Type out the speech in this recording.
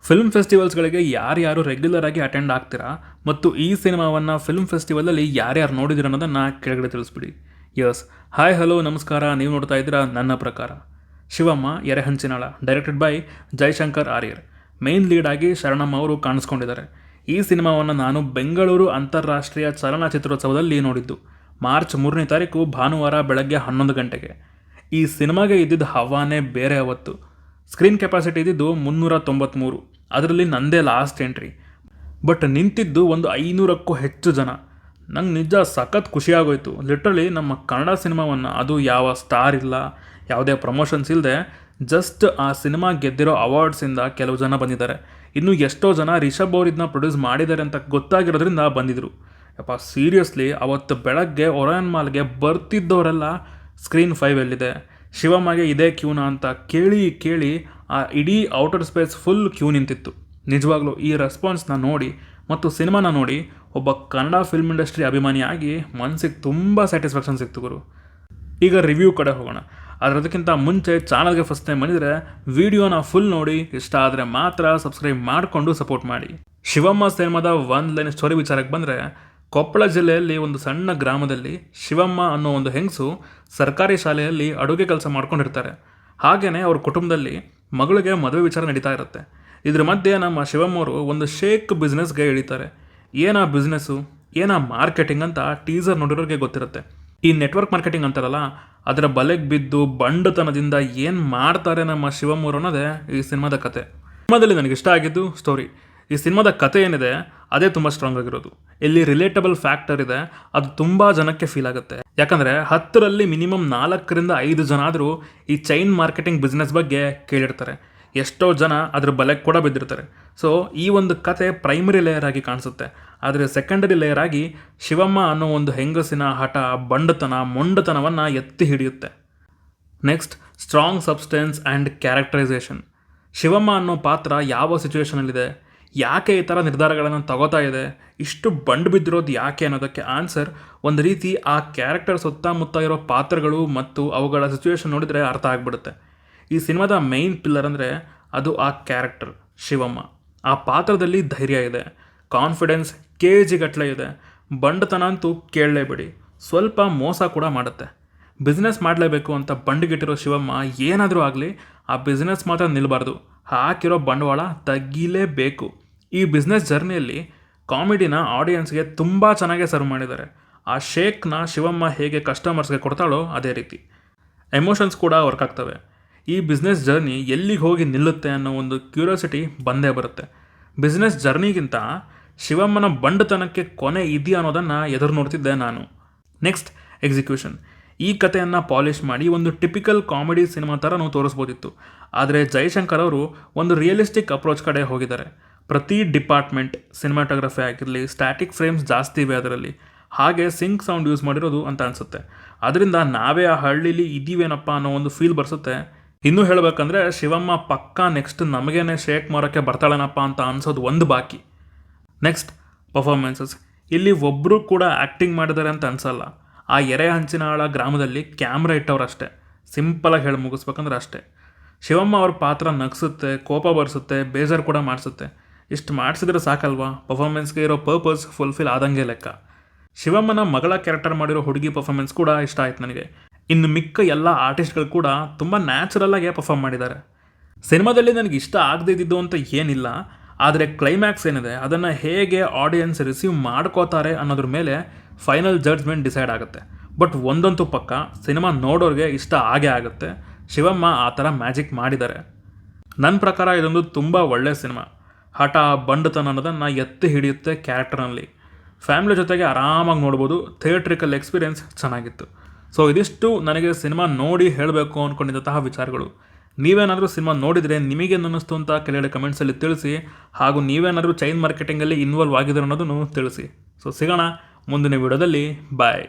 Film ಫೆಸ್ಟಿವಲ್ಸ್ಗಳಿಗೆ ಯಾರ್ಯಾರು regular ಆಗಿ attend ಆಗ್ತೀರಾ ಮತ್ತು ಈ ಸಿನಿಮಾವನ್ನು ಫಿಲ್ಮ್ ಫೆಸ್ಟಿವಲಲ್ಲಿ ಯಾರ್ಯಾರು ನೋಡಿದಿರ ಅನ್ನೋದನ್ನು ಕೆಳಗಡೆ ತಿಳಿಸ್ಬಿಡಿ. ಯಸ್, ಹಾಯ್ ಹಲೋ ನಮಸ್ಕಾರ. ನೀವು ನೋಡ್ತಾ ಇದ್ದೀರಾ ನನ್ನ ಪ್ರಕಾರ. Shivamma Erehanchinala, directed by Jaishankar Aryar. Main lead ಆಗಿ ಶರಣಮ್ಮ ಅವರು ಕಾಣಿಸ್ಕೊಂಡಿದ್ದಾರೆ. ಈ ಸಿನಿಮಾವನ್ನು ನಾನು ಬೆಂಗಳೂರು ಅಂತಾರಾಷ್ಟ್ರೀಯ ಚಲನಚಿತ್ರೋತ್ಸವದಲ್ಲಿ ನೋಡಿದ್ದು. ಮಾರ್ಚ್ 3ನೇ ತಾರೀಕು ಭಾನುವಾರ ಬೆಳಗ್ಗೆ 11 ಗಂಟೆಗೆ. ಈ ಸಿನಿಮಾಗೆ ಇದ್ದಿದ್ದು ಹವಾನೇ ಬೇರೆ. ಅವತ್ತು ಸ್ಕ್ರೀನ್ ಕೆಪಾಸಿಟಿ ಇದ್ದಿದ್ದು 393. ಅದರಲ್ಲಿ ನಂದೇ ಲಾಸ್ಟ್ ಎಂಟ್ರಿ. ಬಟ್ ನಿಂತಿದ್ದು ಒಂದು 500ಕ್ಕೂ ಹೆಚ್ಚು ಜನ. ನಂಗೆ ನಿಜ ಸಖತ್ ಖುಷಿಯಾಗೋಯ್ತು. ಲಿಟ್ರಲಿ ನಮ್ಮ ಕನ್ನಡ ಸಿನಿಮಾವನ್ನು, ಅದು ಯಾವ ಸ್ಟಾರ್ ಇಲ್ಲ, ಯಾವುದೇ ಪ್ರಮೋಷನ್ಸ್ ಇಲ್ಲದೆ, ಜಸ್ಟ್ ಆ ಸಿನಿಮಾ ಗೆದ್ದಿರೋ ಅವಾರ್ಡ್ಸಿಂದ ಕೆಲವು ಜನ ಬಂದಿದ್ದಾರೆ. ಇನ್ನು ಎಷ್ಟೋ ಜನ ರಿಷಬ್ ಅವ್ರು ಇದನ್ನ ಪ್ರೊಡ್ಯೂಸ್ ಮಾಡಿದ್ದಾರೆ ಅಂತ ಗೊತ್ತಾಗಿರೋದ್ರಿಂದ ಬಂದಿದ್ದರು. ಯಪ್ಪ ಸೀರಿಯಸ್ಲಿ ಅವತ್ತು ಬೆಳಗ್ಗೆ ಒರಾಯನ್ ಮಾಲ್ಗೆ ಬರ್ತಿದ್ದವರೆಲ್ಲ ಸ್ಕ್ರೀನ್ 5 ಎಲ್ಲಿದೆ, ಶಿವಮ್ಮಗೆ ಇದೇ ಕ್ಯೂನ ಅಂತ ಕೇಳಿ ಆ ಇಡೀ ಔಟರ್ ಸ್ಪೇಸ್ ಫುಲ್ ಕ್ಯೂ ನಿಂತಿತ್ತು. ನಿಜವಾಗ್ಲೂ ಈ ರೆಸ್ಪಾನ್ಸ್ನ ನೋಡಿ ಮತ್ತು ಸಿನಿಮಾನ ನೋಡಿ ಒಬ್ಬ ಕನ್ನಡ ಫಿಲ್ಮ್ ಇಂಡಸ್ಟ್ರಿ ಅಭಿಮಾನಿಯಾಗಿ ಮನಸ್ಸಿಗೆ ತುಂಬ ಸ್ಯಾಟಿಸ್ಫ್ಯಾಕ್ಷನ್ ಸಿಕ್ತು ಗುರು. ಈಗ ರಿವ್ಯೂ ಕಡೆ ಹೋಗೋಣ. ಅದಕ್ಕಿಂತ ಮುಂಚೆ ಚಾನಲ್ಗೆ ಫಸ್ಟ್ ಟೈಮ್ ಬಂದಿದ್ರೆ ವಿಡಿಯೋನ ಫುಲ್ ನೋಡಿ, ಇಷ್ಟ ಆದರೆ ಮಾತ್ರ ಸಬ್ಸ್ಕ್ರೈಬ್ ಮಾಡಿಕೊಂಡು ಸಪೋರ್ಟ್ ಮಾಡಿ. ಶಿವಮ್ಮ ಸಿನಿಮಾದ ಒಂದು ಲೈನ್ ಸ್ಟೋರಿ ವಿಚಾರಕ್ಕೆ ಬಂದರೆ, ಕೊಪ್ಪಳ ಜಿಲ್ಲೆಯಲ್ಲಿ ಒಂದು ಸಣ್ಣ ಗ್ರಾಮದಲ್ಲಿ ಶಿವಮ್ಮ ಅನ್ನೋ ಒಂದು ಹೆಂಗಸು ಸರ್ಕಾರಿ ಶಾಲೆಯಲ್ಲಿ ಅಡುಗೆ ಕೆಲಸ ಮಾಡ್ಕೊಂಡಿರ್ತಾರೆ. ಹಾಗೆಯೇ ಅವ್ರ ಕುಟುಂಬದಲ್ಲಿ ಮಗಳಿಗೆ ಮದುವೆ ವಿಚಾರ ನಡೀತಾ ಇರುತ್ತೆ. ಇದ್ರ ಮಧ್ಯೆ ನಮ್ಮ ಶಿವಮ್ಮವರು ಒಂದು ಶೇಕ್ ಬಿಸ್ನೆಸ್ಗೆ ಇಳಿತಾರೆ. ಏನಾ ಬಿಸ್ನೆಸ್ಸು, ಏನಾ ಮಾರ್ಕೆಟಿಂಗ್ ಅಂತ ಟೀಸರ್ ನೋಡಿರೋರಿಗೆ ಗೊತ್ತಿರುತ್ತೆ. ಈ ನೆಟ್ವರ್ಕ್ ಮಾರ್ಕೆಟಿಂಗ್ ಅಂತಾರಲ್ಲ, ಅದರ ಬಲೆಗೆ ಬಿದ್ದು ಬಂಡತನದಿಂದ ಏನು ಮಾಡ್ತಾರೆ ನಮ್ಮ ಶಿವಮ್ಮವರು ಅನ್ನೋದೇ ಈ ಸಿನಿಮಾದ ಕತೆ. ಸಿನಿಮಾದಲ್ಲಿ ನನಗೆ ಇಷ್ಟ ಆಗಿದ್ದು ಸ್ಟೋರಿ. ಈ ಸಿನಿಮಾದ ಕತೆ ಏನಿದೆ ಅದೇ ತುಂಬ ಸ್ಟ್ರಾಂಗ್ ಆಗಿರೋದು. ಇಲ್ಲಿ ರಿಲೇಟಬಲ್ ಫ್ಯಾಕ್ಟರ್ ಇದೆ, ಅದು ತುಂಬ ಜನಕ್ಕೆ ಫೀಲ್ ಆಗುತ್ತೆ. ಯಾಕಂದರೆ 10ರಲ್ಲಿ ಮಿನಿಮಮ್ 4ರಿಂದ 5 ಜನ ಆದರೂ ಈ ಚೈನ್ ಮಾರ್ಕೆಟಿಂಗ್ ಬಿಸ್ನೆಸ್ ಬಗ್ಗೆ ಕೇಳಿರ್ತಾರೆ. ಎಷ್ಟೋ ಜನ ಅದ್ರ ಬಲೆಗೆ ಕೂಡ ಬಿದ್ದಿರ್ತಾರೆ. ಸೊ ಈ ಒಂದು ಕತೆ ಪ್ರೈಮರಿ ಲೇಯರ್ ಆಗಿ ಕಾಣಿಸುತ್ತೆ. ಆದರೆ ಸೆಕೆಂಡರಿ ಲೇಯರ್ ಆಗಿ ಶಿವಮ್ಮ ಅನ್ನೋ ಒಂದು ಹೆಂಗಸಿನ ಹಠ, ಬಂಡತನ, ಮೊಂಡತನವನ್ನು ಎತ್ತಿ ಹಿಡಿಯುತ್ತೆ. Next, strong substance and characterisation. Shivamma ಅನ್ನೋ ಪಾತ್ರ ಯಾವ ಸಿಚುವೇಷನಲ್ಲಿದೆ, ಯಾಕೆ ಈ ಥರ ನಿರ್ಧಾರಗಳನ್ನು ತಗೋತಾ ಇದೆ, ಇಷ್ಟು ಬಂಡು ಬಿದ್ದಿರೋದು ಯಾಕೆ ಅನ್ನೋದಕ್ಕೆ ಆನ್ಸರ್ ಒಂದು ರೀತಿ ಆ ಕ್ಯಾರೆಕ್ಟರ್ ಸುತ್ತಮುತ್ತ ಇರೋ ಪಾತ್ರಗಳು ಮತ್ತು ಅವುಗಳ ಸಿಚುವೇಶನ್ ನೋಡಿದರೆ ಅರ್ಥ ಆಗಿಬಿಡುತ್ತೆ. ಈ ಸಿನಿಮಾದ ಮೇಯ್ನ್ ಪಿಲ್ಲರ್ ಅಂದರೆ ಅದು ಆ ಕ್ಯಾರೆಕ್ಟರ್ ಶಿವಮ್ಮ. ಆ ಪಾತ್ರದಲ್ಲಿ ಧೈರ್ಯ ಇದೆ, ಕಾನ್ಫಿಡೆನ್ಸ್ KG ಗಟ್ಟಲೆ ಇದೆ, ಬಂಡತನ ಅಂತೂ ಕೇಳಲೇಬೇಡಿ, ಸ್ವಲ್ಪ ಮೋಸ ಕೂಡ ಮಾಡುತ್ತೆ. ಬಿಸ್ನೆಸ್ ಮಾಡಲೇಬೇಕು ಅಂತ ಬಂಡುಗಿಟ್ಟಿರೋ ಶಿವಮ್ಮ ಏನಾದರೂ ಆಗಲಿ ಆ ಬಿಸ್ನೆಸ್ ಮಾತ್ರ ನಿಲ್ಲಬಾರ್ದು, ಹಾಕಿರೋ ಬಂಡವಾಳ ತಗ್ಗಿಲೇಬೇಕು. ಈ ಬಿಸ್ನೆಸ್ ಜರ್ನಿಯಲ್ಲಿ ಕಾಮಿಡಿನ ಆಡಿಯನ್ಸ್ಗೆ ತುಂಬ ಚೆನ್ನಾಗೇ ಸರ್ವ್ ಮಾಡಿದ್ದಾರೆ. ಆ ಶೇಕ್ನ ಶಿವಮ್ಮ ಹೇಗೆ ಕಸ್ಟಮರ್ಸ್ಗೆ ಕೊಡ್ತಾಳೋ ಅದೇ ರೀತಿ ಎಮೋಷನ್ಸ್ ಕೂಡ ವರ್ಕ್ ಆಗ್ತವೆ. ಈ ಬಿಸ್ನೆಸ್ ಜರ್ನಿ ಎಲ್ಲಿಗೆ ಹೋಗಿ ನಿಲ್ಲುತ್ತೆ ಅನ್ನೋ ಒಂದು ಕ್ಯೂರಿಯಾಸಿಟಿ ಬಂದೇ ಬರುತ್ತೆ. ಬಿಸ್ನೆಸ್ ಜರ್ನಿಗಿಂತ ಶಿವಮ್ಮನ ಬಂಡತನಕ್ಕೆ ಕೊನೆ ಇದೆಯಾ ಅನ್ನೋದನ್ನು ಎದುರು ನೋಡ್ತಿದ್ದೆ ನಾನು. Next, execution. ಈ ಕಥೆಯನ್ನು ಪಾಲಿಷ್ ಮಾಡಿ ಒಂದು ಟಿಪಿಕಲ್ ಕಾಮಿಡಿ ಸಿನಿಮಾ ಥರನೂ ತೋರಿಸ್ಬೋದಿತ್ತು. ಆದರೆ ಜೈಶಂಕರ್ ಅವರು ಒಂದು ರಿಯಲಿಸ್ಟಿಕ್ ಅಪ್ರೋಚ್ ಕಡೆ ಹೋಗಿದ್ದಾರೆ. ಪ್ರತಿ ಡಿಪಾರ್ಟ್ಮೆಂಟ್, ಸಿನಿಮಾಟೋಗ್ರಫಿ ಆಗಿರಲಿ, ಸ್ಟ್ಯಾಟಿಕ್ ಫ್ರೇಮ್ಸ್ ಜಾಸ್ತಿ ಇವೆ ಅದರಲ್ಲಿ, ಹಾಗೆ ಸಿಂಕ್ ಸೌಂಡ್ ಯೂಸ್ ಮಾಡಿರೋದು ಅಂತ ಅನಿಸುತ್ತೆ. ಅದರಿಂದ ನಾವೇ ಆ ಹಳ್ಳಿಲಿ ಇದ್ದೀವೇನಪ್ಪ ಅನ್ನೋ ಒಂದು ಫೀಲ್ ಬರ್ಸುತ್ತೆ. ಇನ್ನೂ ಹೇಳಬೇಕಂದ್ರೆ ಶಿವಮ್ಮ ಪಕ್ಕಾ ನೆಕ್ಸ್ಟ್ ನಮಗೇನೆ ಶೇಕ್ ಮಾಡೋಕ್ಕೆ ಬರ್ತಾಳೇನಪ್ಪ ಅಂತ ಅನ್ಸೋದು ಒಂದು ಬಾಕಿ. Next, performances. ಇಲ್ಲಿ ಒಬ್ಬರು ಕೂಡ ಆ್ಯಕ್ಟಿಂಗ್ ಮಾಡಿದ್ದಾರೆ ಅಂತ ಅನಿಸಲ್ಲ. ಆ ಎರೆಹಂಚಿನಾಳ ಗ್ರಾಮದಲ್ಲಿ ಕ್ಯಾಮ್ರಾ ಇಟ್ಟವ್ರು ಅಷ್ಟೇ. ಸಿಂಪಲಾಗಿ ಹೇಳಿ ಮುಗಿಸ್ಬೇಕಂದ್ರೆ ಅಷ್ಟೇ. ಶಿವಮ್ಮ ಅವ್ರ ಪಾತ್ರ ನಗಿಸುತ್ತೆ, ಕೋಪ ಬರ್ಸುತ್ತೆ, ಬೇಜಾರು ಕೂಡ ಮಾಡಿಸುತ್ತೆ. ಇಷ್ಟು ಮಾಡಿಸಿದ್ರೆ ಸಾಕಲ್ವಾ ಪರ್ಫಾರ್ಮೆನ್ಸ್ಗೆ ಇರೋ ಪರ್ಪಸ್ ಫುಲ್ಫಿಲ್ ಆದಂಗೆ ಲೆಕ್ಕ. ಶಿವಮ್ಮನ ಮಗಳ ಕ್ಯಾರೆಕ್ಟರ್ ಮಾಡಿರೋ ಹುಡುಗಿ ಪರ್ಫಾರ್ಮೆನ್ಸ್ ಕೂಡ ಇಷ್ಟ ಆಯ್ತು ನನಗೆ. ಇನ್ನು ಮಿಕ್ಕ ಎಲ್ಲ ಆರ್ಟಿಸ್ಟ್ಗಳು ಕೂಡ ತುಂಬ ನ್ಯಾಚುರಲ್ಲಾಗೇ ಪರ್ಫಾರ್ಮ್ ಮಾಡಿದ್ದಾರೆ. ಸಿನಿಮಾದಲ್ಲಿ ನನಗೆ ಇಷ್ಟ ಆಗದೇ ಇದ್ದಿದ್ದು ಅಂತ ಏನಿಲ್ಲ, ಆದರೆ ಕ್ಲೈಮ್ಯಾಕ್ಸ್ ಏನಿದೆ ಅದನ್ನು ಹೇಗೆ ಆಡಿಯನ್ಸ್ ರಿಸೀವ್ ಮಾಡ್ಕೋತಾರೆ ಅನ್ನೋದ್ರ ಮೇಲೆ ಫೈನಲ್ ಜಡ್ಜ್ಮೆಂಟ್ ಡಿಸೈಡ್ ಆಗುತ್ತೆ. ಬಟ್ ಒಂದಂತೂ ಪಕ್ಕ, ಸಿನಿಮಾ ನೋಡೋರಿಗೆ ಇಷ್ಟ ಆಗೇ ಆಗುತ್ತೆ. ಶಿವಮ್ಮ ಆ ಥರ ಮ್ಯಾಜಿಕ್ ಮಾಡಿದ್ದಾರೆ. ನನ್ನ ಪ್ರಕಾರ ಇದೊಂದು ತುಂಬ ಒಳ್ಳೆಯ ಸಿನಿಮಾ. ಹಠ, ಬಂಡತನ ಅನ್ನೋದನ್ನು ಎತ್ತಿ ಹಿಡಿಯುತ್ತೆ ಕ್ಯಾರೆಕ್ಟರ್ನಲ್ಲಿ. ಫ್ಯಾಮಿಲಿ ಜೊತೆಗೆ ಆರಾಮಾಗಿ ನೋಡ್ಬೋದು. ಥಿಯೇಟ್ರಿಕಲ್ ಎಕ್ಸ್ಪೀರಿಯೆನ್ಸ್ ಚೆನ್ನಾಗಿತ್ತು. ಸೊ ಇದಿಷ್ಟು ನನಗೆ ಸಿನಿಮಾ ನೋಡಿ ಹೇಳಬೇಕು ಅಂದ್ಕೊಂಡಿದ್ದಂತಹ ವಿಚಾರಗಳು. ನೀವೇನಾದರೂ ಸಿನಿಮಾ ನೋಡಿದರೆ ನಿಮಗೇನು ಅನ್ನಿಸ್ತು ಅಂತ ಕೆಳಗಡೆ ಕಮೆಂಟ್ಸಲ್ಲಿ ತಿಳಿಸಿ. ಹಾಗೂ ನೀವೇನಾದರೂ ಚೈನ್ ಮಾರ್ಕೆಟಿಂಗಲ್ಲಿ ಇನ್ವಾಲ್ವ್ ಆಗಿದ್ದೀರ ಅನ್ನೋದನ್ನು ತಿಳಿಸಿ. ಸೊ ಸಿಗೋಣ ಮುಂದಿನ ವಿಡಿಯೋದಲ್ಲಿ. ಬಾಯ್.